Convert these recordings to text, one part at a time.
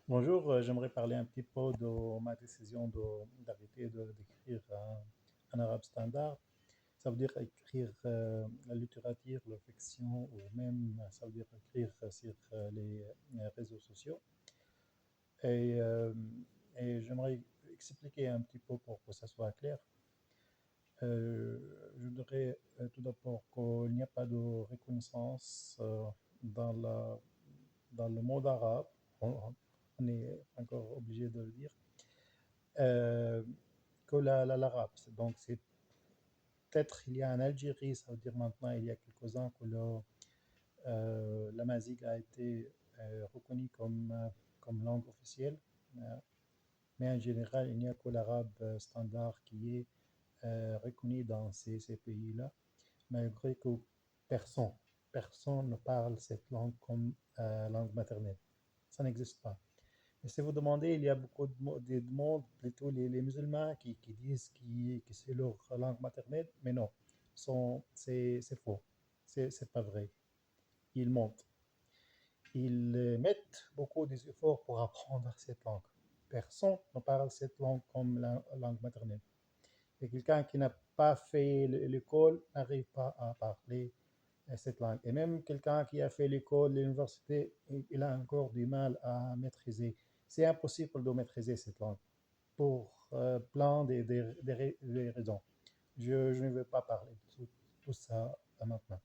Bonjour, j'aimerais parler un petit peu de ma décision d'arrêter d'écrire en arabe standard. Ça veut dire écrire la littérature, la fiction ou même ça veut dire écrire sur les réseaux sociaux. Et, euh, et j'aimerais expliquer un petit peu pour que ça soit clair. Euh, je dirais tout d'abord qu'il n'y a pas de reconnaissance dans dans le monde arabe. On est encore obligé de le dire euh, que l'arabe. Donc, c'est peut-être il y a en Algérie, ça veut dire maintenant, il y a quelques ans que l'amazigh a été reconnu comme langue officielle. Euh, mais en général, il n'y a que l'arabe standard qui est reconnu dans ces pays-là, malgré que personne, personne ne parle cette langue comme langue maternelle. Ça n'existe pas. Et si vous demandez, il y a beaucoup de monde, plutôt les musulmans, qui disent que c'est leur langue maternelle, mais non, c'est faux, c'est pas vrai. Ils mentent. Ils mettent beaucoup d'efforts pour apprendre cette langue. Personne ne parle cette langue comme la langue maternelle. Et quelqu'un qui n'a pas fait l'école n'arrive pas à parler cette langue. Et même quelqu'un qui a fait l'école, l'université, il a encore du mal à maîtriser. C'est impossible de maîtriser cette langue pour plein des raisons. Je ne veux pas parler de tout ça maintenant.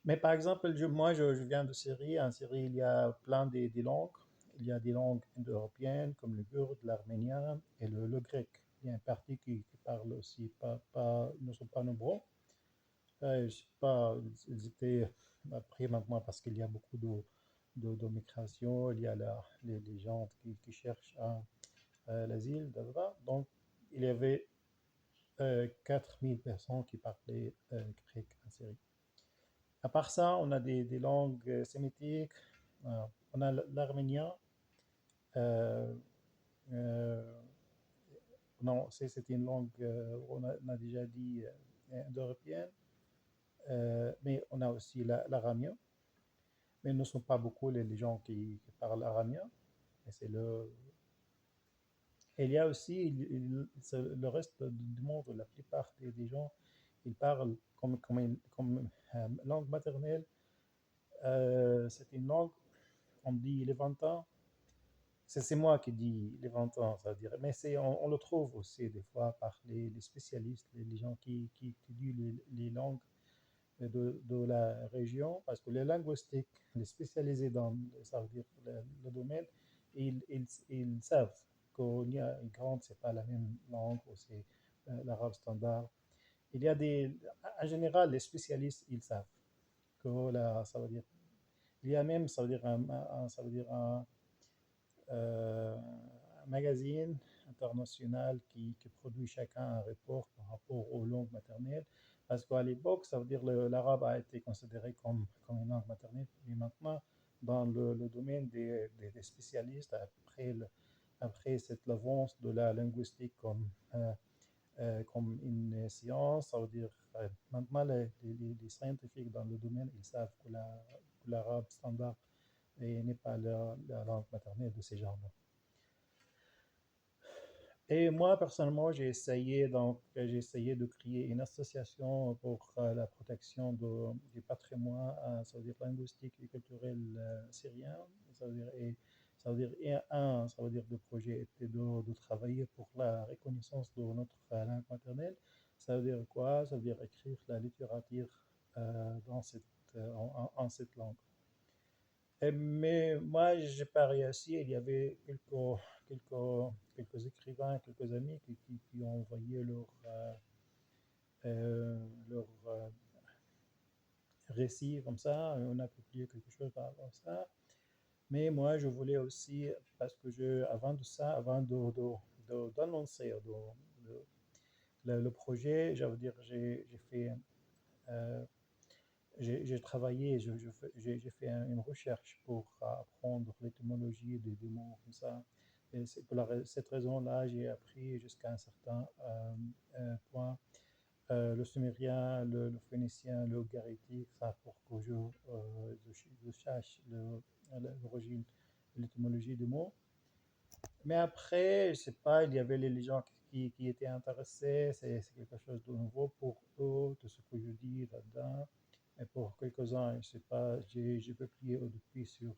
Mais par exemple, je viens de Syrie. En Syrie, il y a plein des langues. Il y a des langues indo-européennes comme le kurde, l'arménien et le grec. Il y a un parti qui parle aussi, ne sont pas nombreux. Je ne sais pas, ils étaient pris maintenant parce qu'il y a beaucoup de migration, il y a les gens qui cherchent l'asile, donc il y avait 4000 personnes qui parlaient grec en Syrie. À part ça, on a des langues sémitiques, on a l'arménien, euh, euh, non, c'est une langue, on a déjà dit, indo-européenne, mais on a aussi l'aramien. Mais ne sont pas beaucoup les gens qui parlent aramien. Et c'est et il y a aussi le reste du monde, la plupart des gens, ils parlent comme langue maternelle. C'est une langue, on dit levantin. C'est moi qui dis levantin, ça veut dire. Mais on le trouve aussi des fois par les spécialistes, les gens qui étudient les langues de la région, parce que les linguistiques, les spécialisés dans ça veut dire le domaine, ils savent qu'il y a une grande, c'est pas la même langue, ou c'est l'arabe standard. Il y a en général, les spécialistes, ils savent que ça veut dire, il y a même, ça veut dire ça veut dire un magazine international qui produit chacun un report par rapport aux langues maternelles. Parce qu'à l'époque, ça veut dire l'arabe a été considéré comme une langue maternelle, mais maintenant, dans le domaine des spécialistes, après cette avance de la linguistique comme une science, ça veut dire maintenant les scientifiques dans le domaine, ils savent que l'arabe standard n'est pas la langue maternelle de ces gens-là. Et moi, personnellement, j'ai essayé de créer une association pour la protection du patrimoine, ça veut dire linguistique et culturel syrien. Ça veut dire, ça veut dire le projet était de travailler pour la reconnaissance de notre langue maternelle. Ça veut dire quoi? Ça veut dire écrire la littérature dans en cette langue. Mais moi, j'ai pas réussi. Il y avait quelques écrivains, quelques amis qui ont envoyé leur récit comme ça. On a publié quelque chose par rapport à ça. Mais moi, je voulais aussi, parce que avant de ça, avant d'annoncer le projet, je veux dire, j'ai fait euh, j'ai travaillé, j'ai fait une recherche pour apprendre l'étymologie des mots comme ça. Et c'est pour cette raison-là, j'ai appris jusqu'à un certain point le sumérien, le phénicien, le garitique, ça pour que je sache l'origine l'étymologie du mot. Mais après, je sais pas, il y avait les gens qui étaient intéressés, c'est quelque chose de nouveau pour eux, de ce que je dis là-dedans. Mais pour quelques-uns, je sais pas, j'ai publié depuis sur...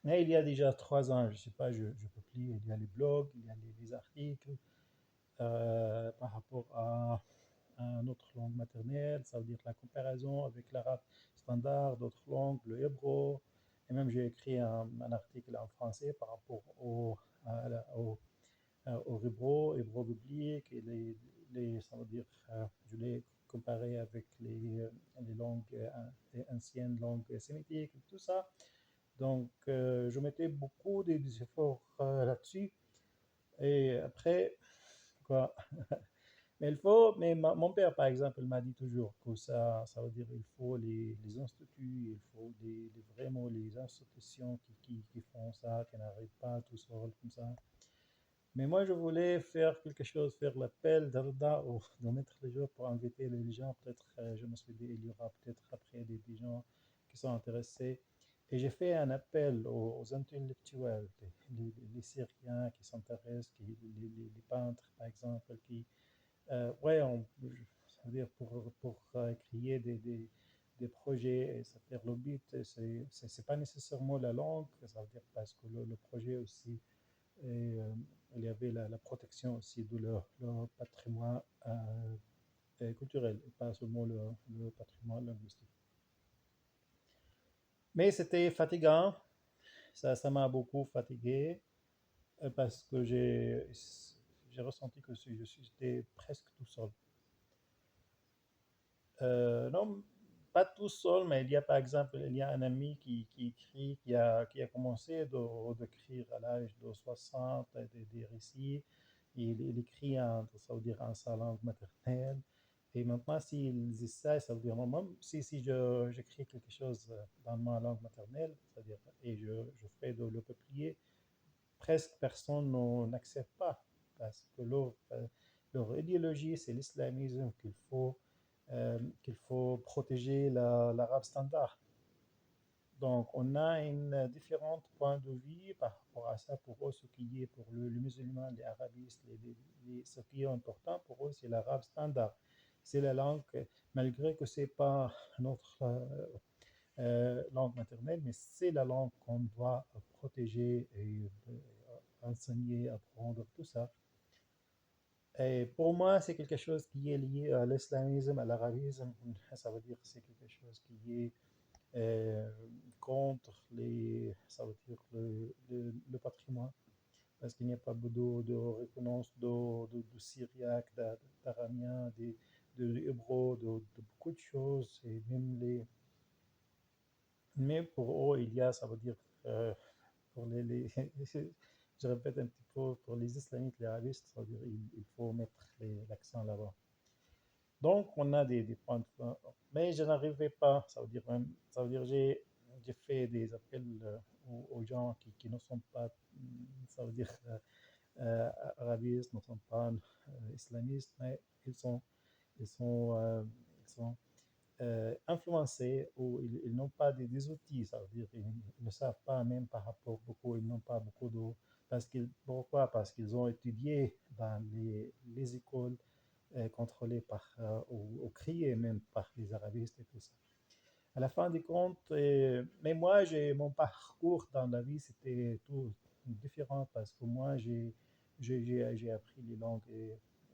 mais il y a déjà 3 ans, je sais pas, je publie, il y a les blogs, il y a les articles par rapport à notre langue maternelle, ça veut dire la comparaison avec l'arabe standard, d'autres langues, le hébreu. Et même j'ai écrit un article en français par rapport au hébreu biblique, et ça veut dire, je l'ai comparé avec les langues, les anciennes langues sémitiques, et tout ça. Donc, je mettais beaucoup des efforts là-dessus. Et après, quoi, mais il faut, mais mon père, par exemple, il m'a dit toujours que ça veut dire il faut les instituts, il faut vraiment les institutions qui font ça, qui n'arrivent pas tout seul comme ça. Mais moi, je voulais faire quelque chose, faire l'appel d'Arda ou de mettre les jours pour inviter les gens. Peut-être, je me suis dit, il y aura peut-être après des gens qui sont intéressés. Et j'ai fait un appel aux intellectuels, les Syriens qui s'intéressent, les peintres, par exemple, ouais, ça veut dire pour créer des projets, et ça veut dire le but, c'est pas nécessairement la langue, ça veut dire parce que le projet aussi, et, il y avait la protection aussi de leur patrimoine culturel, et pas seulement le patrimoine linguistique. Mais c'était fatigant, ça m'a beaucoup fatigué parce que j'ai ressenti que j'étais presque tout seul. Non, pas tout seul, mais il y a par exemple, il y a un ami qui écrit, qui a commencé d'écrire à l'âge de 60 des récits. Il écrit ça veut dire en sa langue maternelle. Et maintenant, s'ils essaient, ça veut dire, moi, si j'écris quelque chose dans ma langue maternelle, c'est-à-dire, et je fais de le publier, presque personne n'accepte pas, parce que leur idéologie, c'est l'islamisme, qu'il faut protéger l'arabe standard. Donc, on a un différent point de vue par rapport à ça. Pour eux, ce qui est pour le musulman, les arabistes, ce qui est important pour eux, c'est l'arabe standard. C'est la langue, malgré que ce n'est pas notre langue maternelle, mais c'est la langue qu'on doit protéger et enseigner, apprendre, tout ça. Et pour moi, c'est quelque chose qui est lié à l'islamisme, à l'arabisme. Ça veut dire que c'est quelque chose qui est euh, contre ça veut dire le patrimoine, parce qu'il n'y a pas de reconnaissance de syriaque, d'aramien, de hébreu, de beaucoup de choses. Et même mais pour eux, il y a, ça veut dire, pour je répète un petit peu, pour les islamistes, les arabistes, ça veut dire il faut mettre l'accent là-bas. Donc, on a des points de vue, mais je n'arrivais pas, ça veut dire j'ai fait des appels aux gens qui ne sont pas, ça veut dire, euh, arabistes, ne sont pas islamistes, mais ils sont, ils sont, euh, ils sont influencés, ou ils n'ont pas des outils, ça veut dire ils ne savent pas, même par rapport beaucoup, ils n'ont pas beaucoup de... Pourquoi? Parce qu'ils ont étudié dans les écoles contrôlées ou criées même par les arabistes et tout ça. À la fin du compte, mais moi, mon parcours dans la vie, c'était tout différent, parce que moi, j'ai appris les langues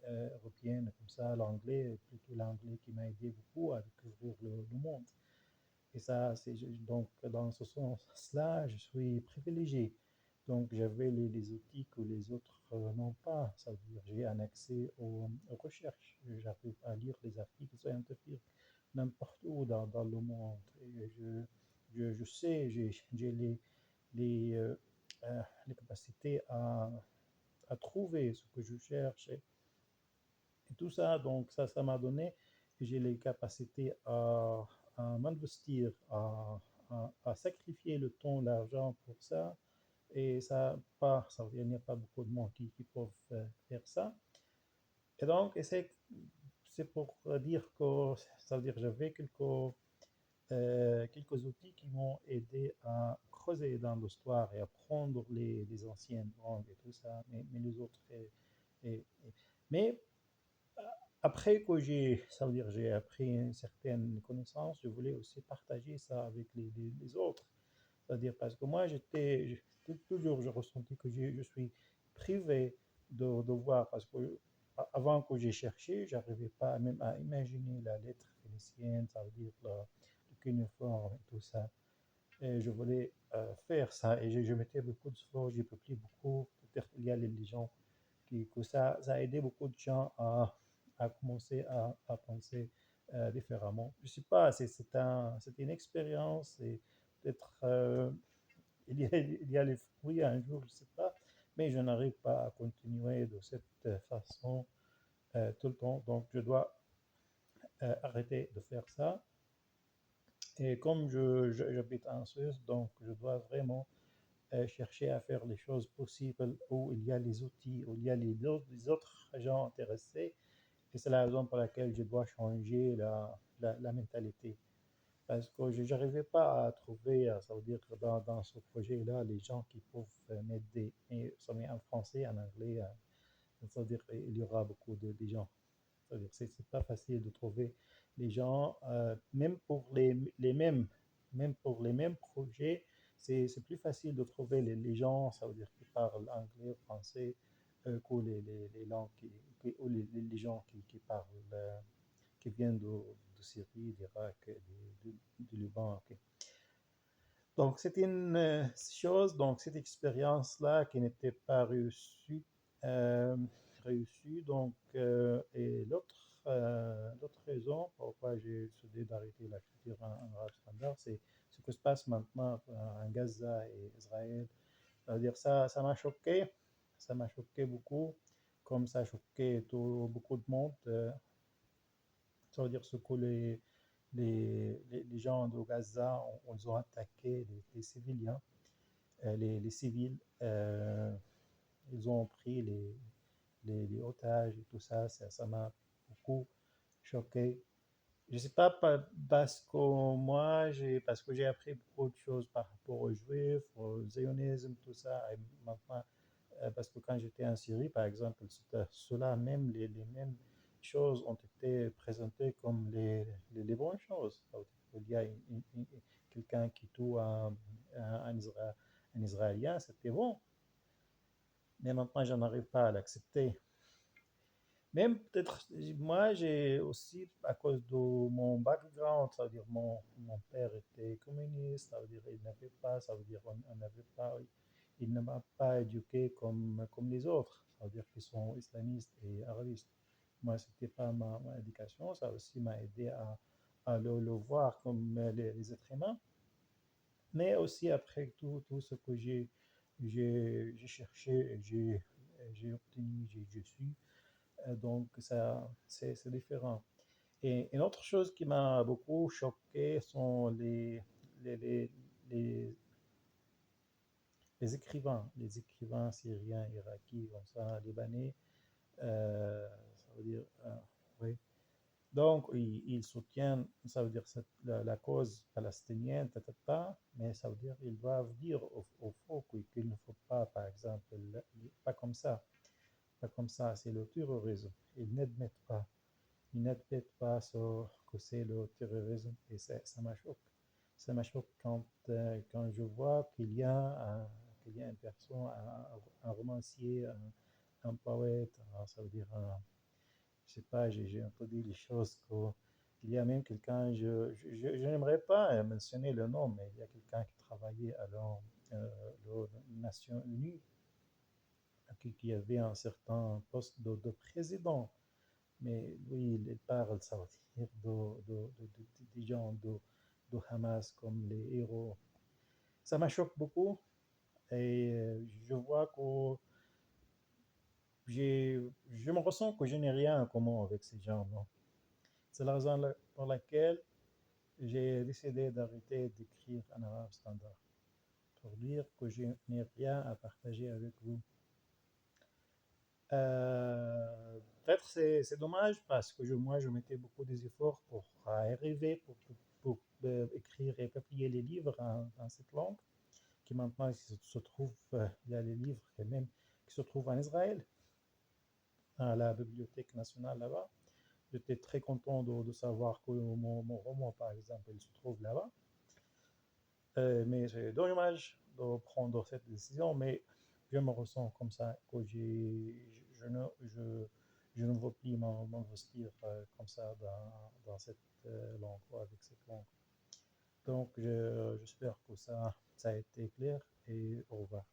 européennes comme ça, l'anglais, plutôt l'anglais qui m'a aidé beaucoup à découvrir le monde. Et ça, donc, dans ce sens-là, je suis privilégié. Donc, j'avais les outils que les autres n'ont pas. Ça veut dire j'ai un accès aux recherches. J'arrive à lire les articles scientifiques n'importe où dans le monde. Et je sais, j'ai les, les capacités à trouver ce que je cherche. Et tout ça, donc ça m'a donné, j'ai les capacités à m'investir, à sacrifier le temps, l'argent pour ça. Et il n'y a pas beaucoup de monde qui peuvent faire ça. Et donc, c'est pour dire que, ça veut dire j'avais quelques outils qui m'ont aidé à creuser dans l'histoire et apprendre les anciennes langues et tout ça, mais les autres. Mais après que ça veut dire j'ai appris une certaine connaissance, je voulais aussi partager ça avec les autres. C'est-à-dire parce que moi, toujours, je ressentis que je suis privé de voir, parce que avant que j'ai cherché, j'arrivais pas même à imaginer la lettre phénicienne, ça veut dire le cuneiforme et tout ça. Et je voulais faire ça, et je mettais beaucoup d'efforts, j'ai publié beaucoup. Peut-être il y a les gens que ça a aidé beaucoup de gens à commencer à penser différemment. Je sais pas, c'est une expérience, et peut-être il y a les fruits un jour, je ne sais pas, mais je n'arrive pas à continuer de cette façon tout le temps, donc je dois arrêter de faire ça. Et comme j'habite en Suisse, donc je dois vraiment chercher à faire les choses possibles où il y a les outils, où il y a les autres gens intéressés. Et c'est la raison pour laquelle je dois changer la mentalité. Parce que je n'arrivais pas à trouver, ça veut dire que dans ce projet-là, les gens qui peuvent m'aider. Et ça met en français, en anglais, ça veut dire qu'il y aura beaucoup de gens. C'est-à-dire c'est pas facile de trouver les gens, même pour même pour les mêmes projets, c'est plus facile de trouver les gens, ça veut dire qui parlent anglais, français, que les langues ou les gens qui parlent, qui viennent de Syrie, d'Irak, du Liban. Ok. Donc, c'était une chose, donc cette expérience-là qui n'était pas euh, réussie. Donc, et l'autre raison pourquoi j'ai décidé d'arrêter l'écriture en arabe standard, c'est ce qui se passe maintenant en Gaza et Israël. C'est-à-dire ça m'a choqué, ça m'a choqué beaucoup, comme ça a choqué beaucoup de monde. Ça veut dire ce que les gens de Gaza ont attaqué les civiliens, les civils, ils ont pris les otages et tout ça, ça m'a beaucoup choqué. Je ne sais pas parce que parce que j'ai appris beaucoup de choses par rapport aux juifs, au zionisme, tout ça, et maintenant, parce que quand j'étais en Syrie, par exemple, cela même, les mêmes choses ont été présentées comme les bonnes choses. Il y a quelqu'un qui tue un Israélien, c'était bon, mais maintenant, je n'arrive pas à l'accepter. Même peut-être, moi, j'ai aussi, à cause de mon background, ça veut dire mon père était communiste, ça veut dire il n'avait pas, ça veut dire on n'avait pas, il ne m'a pas éduqué comme les autres, ça veut dire qu'ils sont islamistes et arabistes. Moi, c'était pas ma éducation, ça aussi m'a aidé à le voir comme les êtres humains, mais aussi après tout ce que j'ai cherché, j'ai obtenu, j'ai su, donc ça, c'est différent. Et une autre chose qui m'a beaucoup choqué sont les, les, les, les écrivains syriens, irakiens, comme ça, libanais, ça veut dire, oui. Donc, ils soutiennent, ça veut dire la cause palestinienne, mais ça veut dire qu'ils doivent dire au faux qu'il ne faut pas, par exemple, pas comme ça, pas comme ça, c'est le terrorisme. Ils n'admettent pas. Ils n'admettent pas que c'est le terrorisme, et ça me choque. Ça me choque quand je vois qu'il y a une personne, un romancier, un poète, ça veut dire, je sais pas, j'ai entendu les choses qu'il y a même quelqu'un, je n'aimerais pas mentionner le nom, mais il y a quelqu'un qui travaillait à les Nations Unies, qui avait un certain poste de président. Mais oui, il parle, ça veut dire, des gens de Hamas comme les héros. Ça me choque beaucoup, et je vois que je me ressens que je n'ai rien en commun avec ces gens. Non? C'est la raison pour laquelle j'ai décidé d'arrêter d'écrire en arabe standard, pour dire que je n'ai rien à partager avec vous. Peut-être c'est dommage parce que moi, je mettais beaucoup d'efforts pour arriver, pour écrire et publier les livres en cette langue, qui maintenant se trouve, il y a les livres quand même qui se trouvent en Israël, à la Bibliothèque nationale là-bas. J'étais très content de savoir que mon roman, par exemple, il se trouve là-bas. Mais c'est dommage de prendre cette décision, mais je me ressens comme ça, que je ne veux plus m'investir comme ça dans cette langue, avec cette langue. Donc, j'espère que ça a été clair et au revoir.